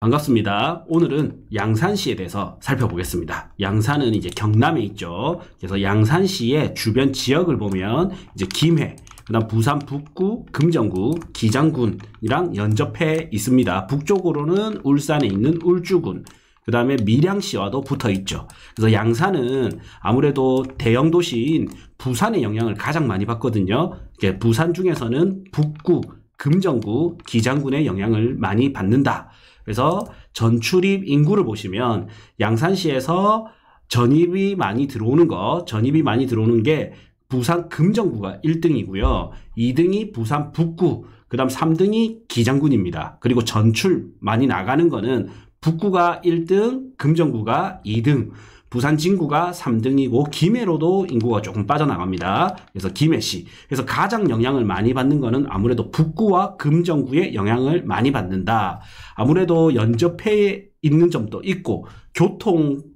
반갑습니다. 오늘은 양산시에 대해서 살펴보겠습니다. 양산은 이제 경남에 있죠. 그래서 양산시의 주변 지역을 보면 이제 김해, 그다음 부산 북구, 금정구, 기장군이랑 연접해 있습니다. 북쪽으로는 울산에 있는 울주군, 그 다음에 밀양시와도 붙어 있죠. 그래서 양산은 아무래도 대형 도시인 부산의 영향을 가장 많이 받거든요. 부산 중에서는 북구, 금정구, 기장군의 영향을 많이 받는다. 그래서 전출입 인구를 보시면 양산시에서 전입이 많이 들어오는 게 부산 금정구가 1등이고요. 2등이 부산 북구, 그 다음 3등이 기장군입니다. 그리고 전출 많이 나가는 거는 북구가 1등, 금정구가 2등, 부산 진구가 3등이고 김해로도 인구가 조금 빠져나갑니다. 그래서 김해시. 그래서 가장 영향을 많이 받는 거는 아무래도 북구와 금정구의 영향을 많이 받는다. 아무래도 연접해 있는 점도 있고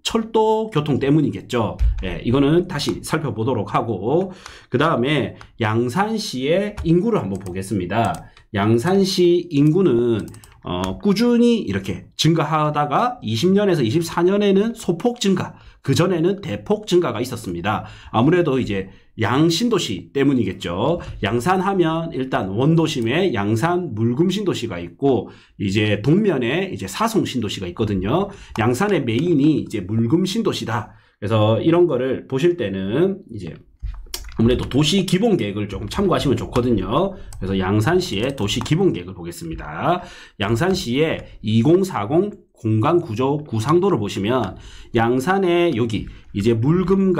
철도 교통 때문이겠죠. 예, 이거는 다시 살펴보도록 하고, 그 다음에 양산시의 인구를 한번 보겠습니다. 양산시 인구는 꾸준히 이렇게 증가하다가 20년에서 24년에는 소폭 증가, 그전에는 대폭 증가가 있었습니다. 아무래도 이제 양신도시 때문이겠죠. 양산하면 일단 원도심에 양산 물금신도시가 있고, 이제 동면에 이제 사송신도시가 있거든요. 양산의 메인이 이제 물금신도시다. 그래서 이런 거를 보실 때는 이제 아무래도 도시 기본 계획을 조금 참고하시면 좋거든요. 그래서 양산시의 도시 기본 계획을 보겠습니다. 양산시의 2040 공간 구조 구상도를 보시면 양산의 여기 이제 물금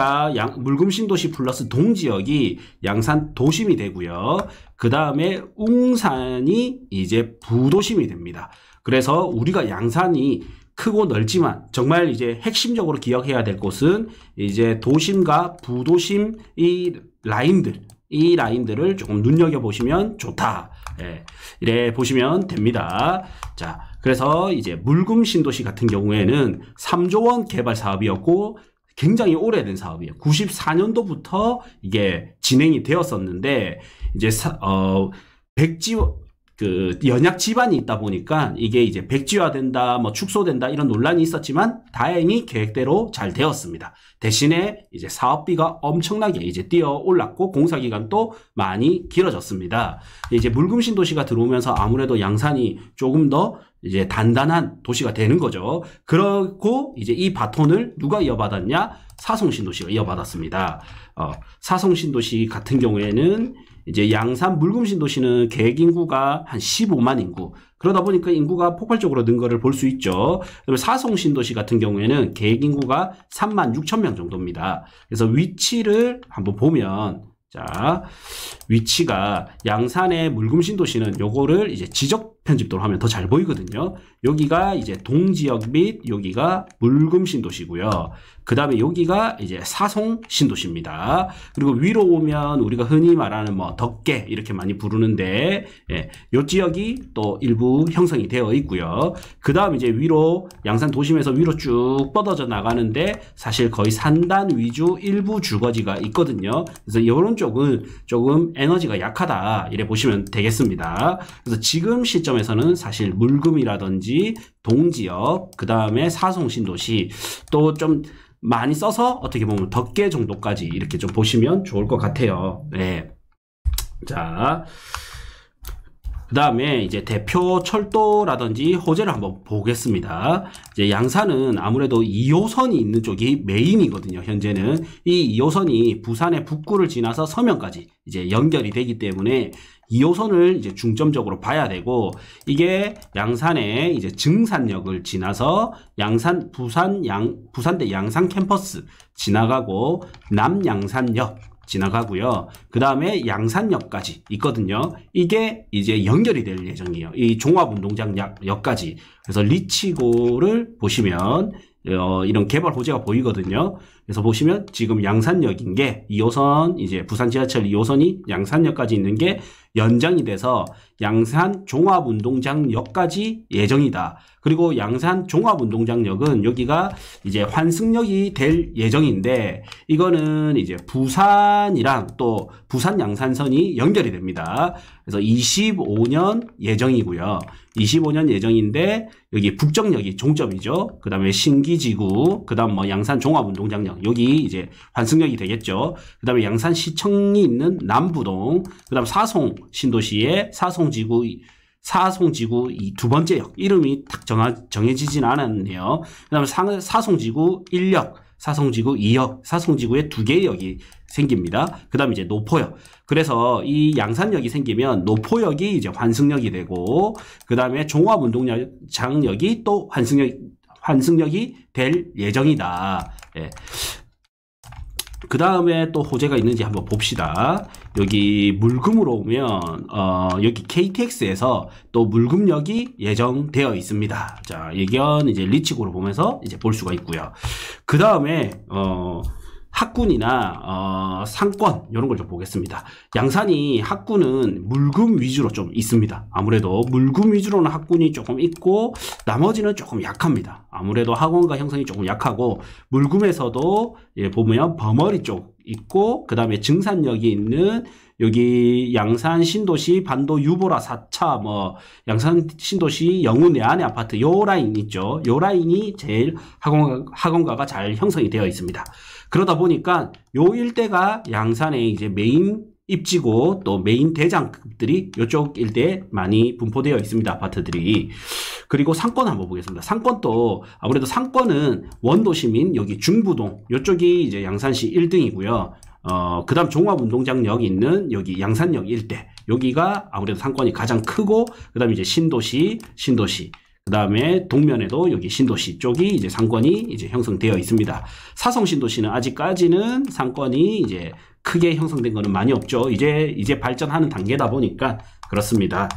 신도시 플러스 동지역이 양산 도심이 되고요. 그 다음에 웅산이 이제 부도심이 됩니다. 그래서 우리가 양산이 크고 넓지만 정말 이제 핵심적으로 기억해야 될 곳은 이제 도심과 부도심 이 라인들을 조금 눈여겨보시면 좋다. 예, 이래 보시면 됩니다. 자, 그래서 이제 물금 신도시 같은 경우에는 3조 원 개발 사업이었고 굉장히 오래된 사업이에요. 94년도부터 이게 진행이 되었었는데, 이제 연약 지반이 있다 보니까 이게 이제 백지화된다, 축소된다 이런 논란이 있었지만 다행히 계획대로 잘 되었습니다. 대신에 이제 사업비가 엄청나게 이제 뛰어 올랐고 공사 기간도 많이 길어졌습니다. 이제 물금 신도시가 들어오면서 아무래도 양산이 조금 더 이제 단단한 도시가 되는 거죠. 그렇고 이제 이 바톤을 누가 이어받았냐? 사송신도시가 이어받았습니다. 사송신도시 같은 경우에는 이제 양산 물금신도시는 계획 인구가 한 15만 인구. 그러다 보니까 인구가 폭발적으로 는 거를 볼 수 있죠. 그리고 사송신도시 같은 경우에는 계획 인구가 3만 6천 명 정도입니다. 그래서 위치를 한번 보면, 자, 위치가 양산의 물금신도시는 요거를 이제 지적 편집도로 하면 더 잘 보이거든요. 여기가 이제 동지역 및 여기가 물금신도시고요. 그 다음에 여기가 이제 사송신도시입니다. 그리고 위로 오면 우리가 흔히 말하는 덕계 이렇게 많이 부르는데, 예, 요 지역이 또 일부 형성이 되어 있고요. 그 다음 이제 위로 양산 도심에서 위로 쭉 뻗어져 나가는데 사실 거의 산단 위주 일부 주거지가 있거든요. 그래서 이런 쪽은 조금 에너지가 약하다 이래 보시면 되겠습니다. 그래서 지금 시점에서는 사실 물금이라든지 동지역, 그 다음에 사송신도시 또 좀 많이 써서 어떻게 보면 덕계 정도까지 이렇게 좀 보시면 좋을 것 같아요. 네. 자, 그 다음에 이제 대표 철도라든지 호재를 한번 보겠습니다. 이제 양산은 아무래도 2호선이 있는 쪽이 메인이거든요. 현재는 이 2호선이 부산의 북구를 지나서 서면까지 이제 연결이 되기 때문에 2호선을 이제 중점적으로 봐야 되고, 이게 양산의 이제 증산역을 지나서 부산대 양산 캠퍼스 지나가고 남양산역 지나가고요. 그 다음에 양산역까지 있거든요. 이게 이제 연결이 될 예정이에요. 이 종합운동장역까지. 그래서 리치고를 보시면 이런 개발 호재가 보이거든요. 그래서 보시면 지금 양산역인 게 2호선, 이제 부산 지하철 2호선이 양산역까지 있는 게 연장이 돼서 양산 종합운동장역까지 예정이다. 그리고 양산 종합운동장역은 여기가 이제 환승역이 될 예정인데 이거는 이제 부산이랑 또 부산 양산선이 연결이 됩니다. 그래서 25년 예정이고요. 25년 예정인데 여기 북정역이 종점이죠. 그 다음에 신기지구, 그 다음 뭐 양산 종합운동장역, 여기 이제 환승역이 되겠죠. 그 다음에 양산시청이 있는 남부동, 그 다음 사송 신도시의 사송지구 이 두 번째 역, 이름이 딱 정해지진 않았네요. 그 다음에 사송지구 1역, 사송지구 2역, 사송지구에 두 개의 역이 생깁니다. 그 다음에 이제 노포역. 그래서 이 양산역이 생기면 노포역이 이제 환승역이 되고, 그 다음에 종합운동장역이 또 환승역이 될 예정이다. 예. 그 다음에 또 호재가 있는지 한번 봅시다. 여기 물금으로 오면 여기 KTX에서 또 물금역이 예정되어 있습니다. 자, 이건 이제 리치고를 보면서 이제 볼 수가 있고요. 그 다음에 학군이나 상권 이런 걸 좀 보겠습니다. 양산이 학군은 물금 위주로 좀 있습니다. 아무래도 물금 위주로는 학군이 조금 있고 나머지는 조금 약합니다. 아무래도 학원가 형성이 조금 약하고 물금에서도 보면 버머리 쪽 있고 그 다음에 증산역이 있는 여기 양산 신도시 반도 유보라 4차 뭐 양산 신도시 영우 내안의 아파트 요 라인 있죠. 요 라인이 제일 학원가가 잘 형성이 되어 있습니다. 그러다 보니까 요 일대가 양산의 이제 메인 입지고 또 메인 대장급들이 이쪽 일대에 많이 분포되어 있습니다. 아파트들이. 그리고 상권 한번 보겠습니다. 상권도 아무래도 상권은 원도시민 여기 중부동 이쪽이 이제 양산시 1등이고요. 그 다음 종합운동장역이 있는 여기 양산역 일대 여기가 아무래도 상권이 가장 크고 그 다음에 이제 신도시 그 다음에 동면에도 여기 신도시 쪽이 이제 상권이 이제 형성되어 있습니다. 사성 신도시는 아직까지는 상권이 이제 크게 형성된 거는 많이 없죠. 이제 발전하는 단계다 보니까 그렇습니다.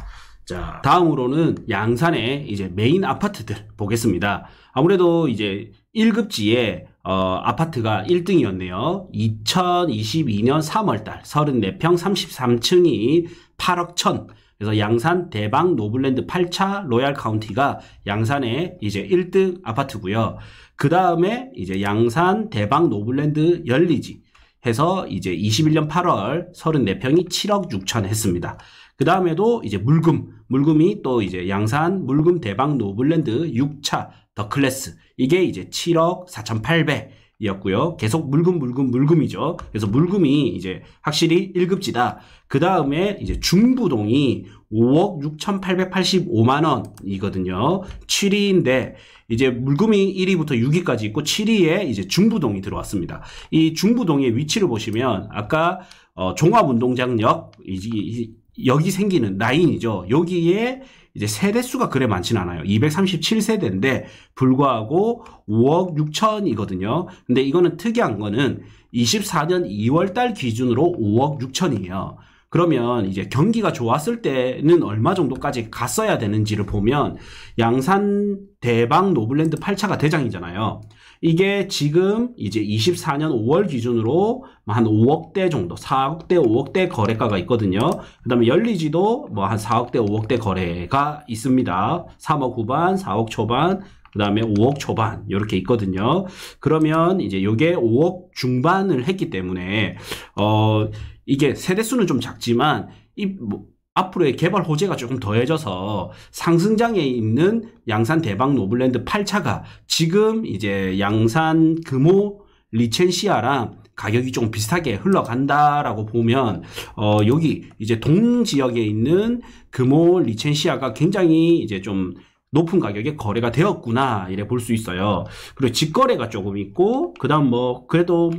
자, 다음으로는 양산의 이제 메인 아파트들 보겠습니다. 아무래도 이제 1급지에 아파트가 1등이었네요. 2022년 3월달 34평 33층이 8억 1천. 그래서 양산 대방 노블랜드 8차 로얄 카운티가 양산의 이제 1등 아파트고요. 그 다음에 이제 양산 대방 노블랜드 열리지 해서 이제 21년 8월 34평이 7억 6천 했습니다. 그 다음에도 이제 물금이 또 이제 양산 물금 대방 노블랜드 6차 더 클래스 이게 이제 7억 4,800 이었고요. 계속 물금이죠. 그래서 물금이 이제 확실히 1급지다. 그 다음에 이제 중부동이 5억 6,885만 원이거든요. 7위인데 이제 물금이 1위부터 6위까지 있고 7위에 이제 중부동이 들어왔습니다. 이 중부동의 위치를 보시면 아까 종합운동장역 여기 생기는 라인이죠. 여기에 이제 세대수가 그래 많진 않아요. 237세대인데 불구하고 5억 6천이거든요. 근데 이거는 특이한 거는 24년 2월 달 기준으로 5억 6천이에요. 그러면 이제 경기가 좋았을 때는 얼마 정도까지 갔어야 되는지를 보면 양산 대방 노블랜드 8차가 대장이잖아요. 이게 지금 이제 24년 5월 기준으로 한 5억대 정도, 4억대, 5억대 거래가가 있거든요. 그 다음에 열리지도 뭐 한 4억대, 5억대 거래가 있습니다. 3억 후반, 4억 초반, 그 다음에 5억 초반 이렇게 있거든요. 그러면 이제 요게 5억 중반을 했기 때문에 이게 세대수는 좀 작지만 앞으로의 개발 호재가 조금 더해져서 상승장에 있는 양산 대방 노블랜드 8차가 지금 이제 양산 금호 리첸시아랑 가격이 좀 비슷하게 흘러간다라고 보면 여기 이제 동지역에 있는 금호 리첸시아가 굉장히 이제 좀 높은 가격에 거래가 되었구나 이래 볼 수 있어요. 그리고 직거래가 조금 있고 그다음 뭐 그래도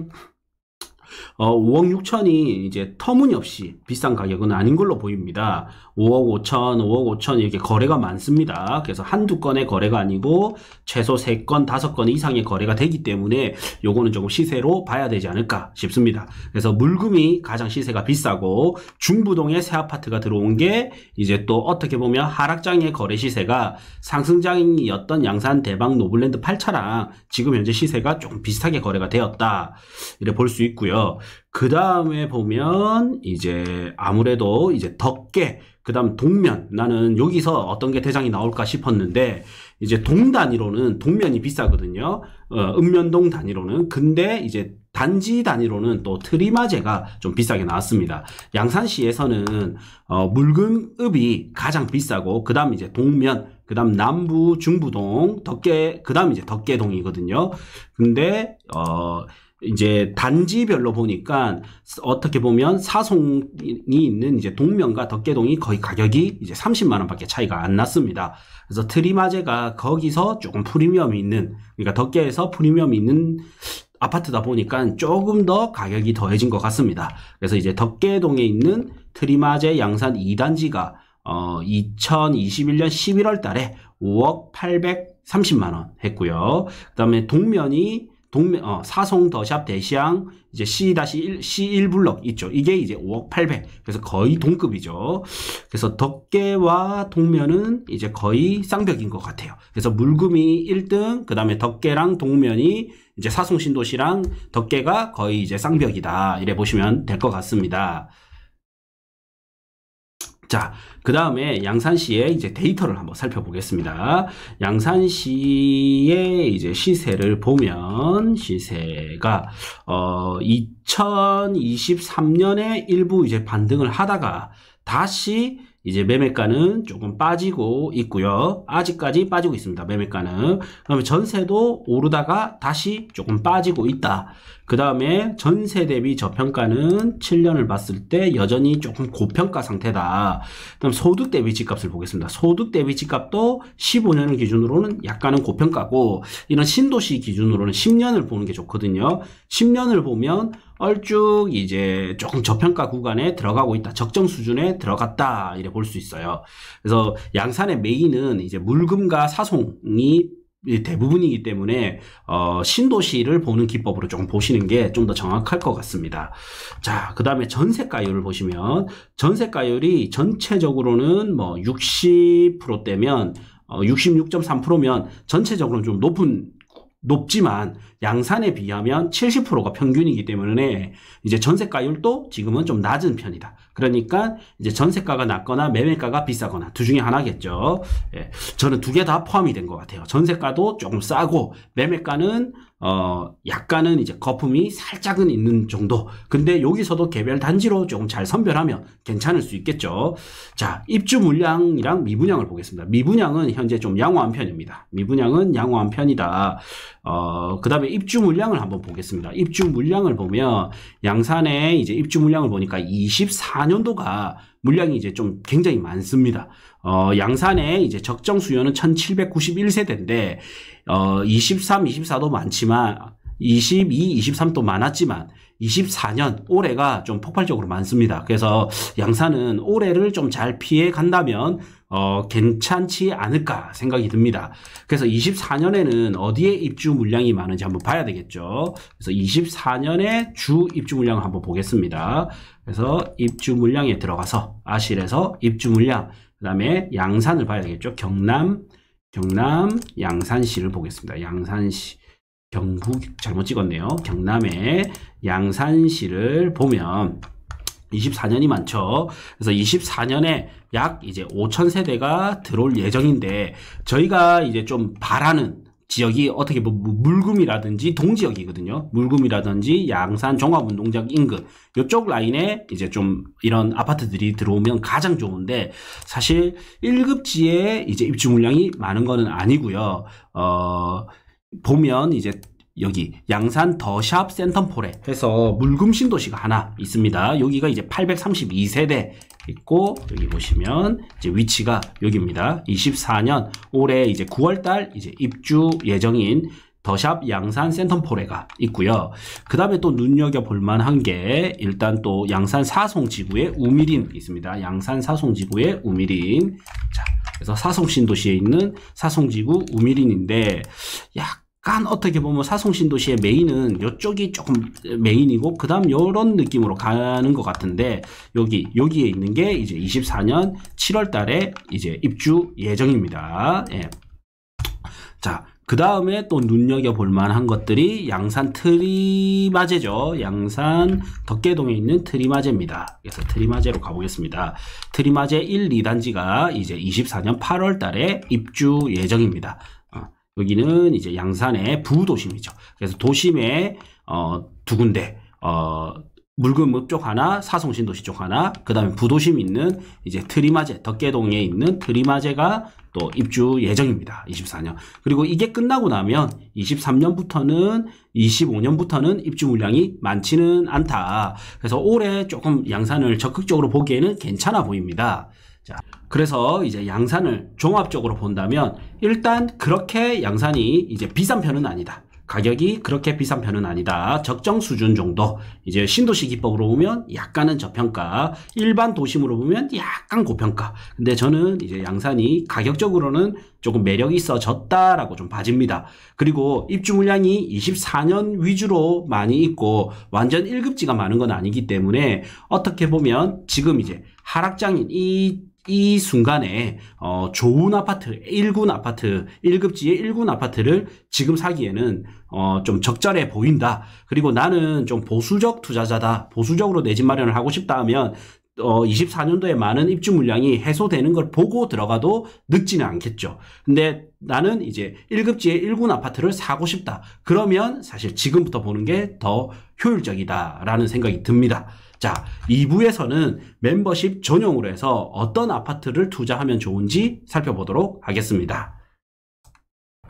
5억 6천이 이제 터무니없이 비싼 가격은 아닌 걸로 보입니다. 5억 5천, 5억 5천 이렇게 거래가 많습니다. 그래서 한두 건의 거래가 아니고 최소 3건, 5건 이상의 거래가 되기 때문에 요거는 조금 시세로 봐야 되지 않을까 싶습니다. 그래서 물금이 가장 시세가 비싸고 중부동에 새 아파트가 들어온 게 이제 또 어떻게 보면 하락장의 거래 시세가 상승장이었던 양산 대방 노블랜드 8차랑 지금 현재 시세가 조금 비슷하게 거래가 되었다 이래 볼 수 있고요. 그 다음에 보면 이제 아무래도 이제 덕계, 그 다음 동면, 나는 여기서 어떤 게 대장이 나올까 싶었는데 이제 동 단위로는 동면이 비싸거든요. 읍면동 단위로는. 근데 이제 단지 단위로는 또 트리마제가 좀 비싸게 나왔습니다. 양산시에서는 묽은읍이 가장 비싸고 그 다음 이제 동면, 그 다음 남부 중부동, 덕계, 그 다음 이제 덕계동이거든요. 근데 이제 단지별로 보니까 어떻게 보면 사송이 있는 이제 동면과 덕계동이 거의 가격이 이제 30만 원밖에 차이가 안 났습니다. 그래서 트리마제가 거기서 조금 프리미엄이 있는, 그러니까 덕계에서 프리미엄이 있는 아파트다 보니까 조금 더 가격이 더해진 것 같습니다. 그래서 이제 덕계동에 있는 트리마제 양산 2단지가 2021년 11월 달에 5억 830만 원 했고요. 그 다음에 동면이 사송 더샵 대시양 이제 C-1 블럭 있죠. 이게 이제 5억 800. 그래서 거의 동급이죠. 그래서 덕계와 동면은 이제 거의 쌍벽인 것 같아요. 그래서 물금이 1등, 그 다음에 덕계랑 동면이 이제 사송 신도시랑 덕계가 거의 이제 쌍벽이다. 이래 보시면 될 것 같습니다. 자, 그 다음에 양산시의 이제 데이터를 한번 살펴보겠습니다. 양산시의 이제 시세를 보면, 시세가, 2023년에 일부 이제 반등을 하다가 다시 이제 매매가는 조금 빠지고 있고요. 아직까지 빠지고 있습니다. 매매가는. 그다음에 전세도 오르다가 다시 조금 빠지고 있다. 그 다음에 전세 대비 저평가는 7년을 봤을 때 여전히 조금 고평가 상태다. 그다음 소득 대비 집값을 보겠습니다. 소득 대비 집값도 15년을 기준으로는 약간은 고평가고, 이런 신도시 기준으로는 10년을 보는 게 좋거든요. 10년을 보면 얼쭉 이제 조금 저평가 구간에 들어가고 있다. 적정 수준에 들어갔다. 이래 볼 수 있어요. 그래서 양산의 메인은 이제 물금과 사송이 대부분이기 때문에 신도시를 보는 기법으로 조금 보시는 게 좀 더 정확할 것 같습니다. 자, 그 다음에 전세가율을 보시면, 전세가율이 전체적으로는 뭐 60%대면 66.3%면 전체적으로는 좀 높지만 양산에 비하면 70%가 평균이기 때문에 이제 전세가율도 지금은 좀 낮은 편이다. 그러니까 이제 전세가가 낮거나 매매가가 비싸거나 둘 중에 하나겠죠. 예, 저는 두 개 다 포함이 된 것 같아요. 전세가도 조금 싸고 매매가는 약간은 이제 거품이 살짝은 있는 정도. 근데 여기서도 개별 단지로 조금 잘 선별하면 괜찮을 수 있겠죠. 자, 입주 물량이랑 미분양을 보겠습니다. 미분양은 현재 좀 양호한 편입니다. 미분양은 양호한 편이다. 그 다음에 입주 물량을 한번 보겠습니다. 입주 물량을 보면 양산의 이제 입주 물량을 보니까 24년도가 물량이 이제 좀 굉장히 많습니다. 양산의 이제 적정 수요는 1791세대인데 23, 24도 많지만 22, 23도 많았지만 24년 올해가 좀 폭발적으로 많습니다. 그래서 양산은 올해를 좀 잘 피해 간다면 괜찮지 않을까 생각이 듭니다. 그래서 24년에는 어디에 입주 물량이 많은지 한번 봐야 되겠죠. 그래서 24년에 주 입주 물량을 한번 보겠습니다. 그래서 입주 물량에 들어가서 아실에서 입주 물량, 그 다음에 양산을 봐야 되겠죠. 경남 양산시를 보겠습니다. 양산시, 경북 잘못 찍었네요. 경남의 양산시를 보면 24년이 많죠. 그래서 24년에 약 이제 5,000세대가 들어올 예정인데, 저희가 이제 좀 바라는 지역이 어떻게 보면 물금이라든지 동지역이거든요. 물금이라든지 양산 종합운동장 인근 이쪽 라인에 이제 좀 이런 아파트들이 들어오면 가장 좋은데, 사실 1급지에 이제 입주 물량이 많은 거는 아니고요. 보면 이제 여기 양산 더샵 센텀폴에 해서 물금 신도시가 하나 있습니다. 여기가 이제 832세대 있고, 여기 보시면 이제 위치가 여기입니다. 24년 올해 이제 9월달 이제 입주 예정인 더샵 양산 센텀폴에가 있고요. 그 다음에 또 눈여겨볼 만한 게 일단 또 양산 사송지구에 우미린 있습니다. 양산 사송지구에 우미린. 자, 그래서 사송 신도시에 있는 사송지구 우미린인데, 약간 어떻게 보면 사송 신도시의 메인은 이쪽이 조금 메인이고, 그 다음 요런 느낌으로 가는 것 같은데, 여기에 있는 게 이제 24년 7월 달에 이제 입주 예정입니다. 예. 자, 그 다음에 또 눈여겨볼 만한 것들이 양산 트리마제죠. 양산 덕계동에 있는 트리마제입니다. 그래서 트리마제로 가보겠습니다. 트리마제 1, 2단지가 이제 24년 8월 달에 입주 예정입니다. 여기는 이제 양산의 부도심이죠. 그래서 도심에 두 군데, 물금읍 쪽 하나, 사송신도시 쪽 하나, 그 다음에 부도심 있는 이제 트리마제, 덕계동에 있는 트리마제가 또 입주 예정입니다. 24년. 그리고 이게 끝나고 나면 23년부터는 25년부터는 입주 물량이 많지는 않다. 그래서 올해 조금 양산을 적극적으로 보기에는 괜찮아 보입니다. 자, 그래서 이제 양산을 종합적으로 본다면 일단 그렇게 양산이 이제 비싼 편은 아니다. 가격이 그렇게 비싼 편은 아니다. 적정 수준 정도. 이제 신도시 기법으로 보면 약간은 저평가, 일반 도심으로 보면 약간 고평가. 근데 저는 이제 양산이 가격적으로는 조금 매력이 있어졌다라고 좀 봐집니다. 그리고 입주 물량이 24년 위주로 많이 있고 완전 1급지가 많은 건 아니기 때문에 어떻게 보면 지금 이제 하락장인 이 순간에 좋은 아파트, 1군 아파트, 1급지의 1군 아파트를 지금 사기에는 좀 적절해 보인다. 그리고 나는 좀 보수적 투자자다. 보수적으로 내 집 마련을 하고 싶다 하면 24년도에 많은 입주 물량이 해소되는 걸 보고 들어가도 늦지는 않겠죠. 근데 나는 이제 1급지의 1군 아파트를 사고 싶다. 그러면 사실 지금부터 보는 게 더 효율적이다라는 생각이 듭니다. 자, 2부에서는 멤버십 전용으로 해서 어떤 아파트를 투자하면 좋은지 살펴보도록 하겠습니다.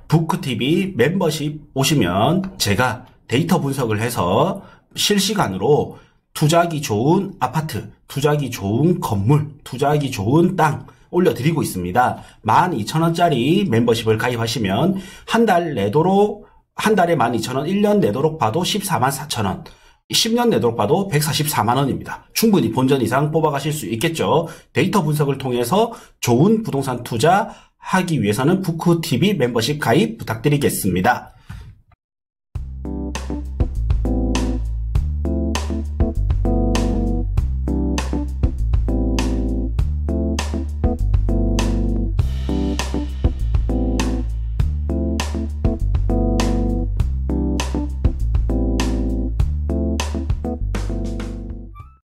부크TV 멤버십 오시면 제가 데이터 분석을 해서 실시간으로 투자하기 좋은 아파트, 투자하기 좋은 건물, 투자하기 좋은 땅 올려드리고 있습니다. 12,000원짜리 멤버십을 가입하시면 한 달에 내도록 12,000원, 1년 내도록 봐도 144,000원. 10년 내도록 봐도 144만원입니다. 충분히 본전 이상 뽑아가실 수 있겠죠. 데이터 분석을 통해서 좋은 부동산 투자 하기 위해서는 부크TV 멤버십 가입 부탁드리겠습니다.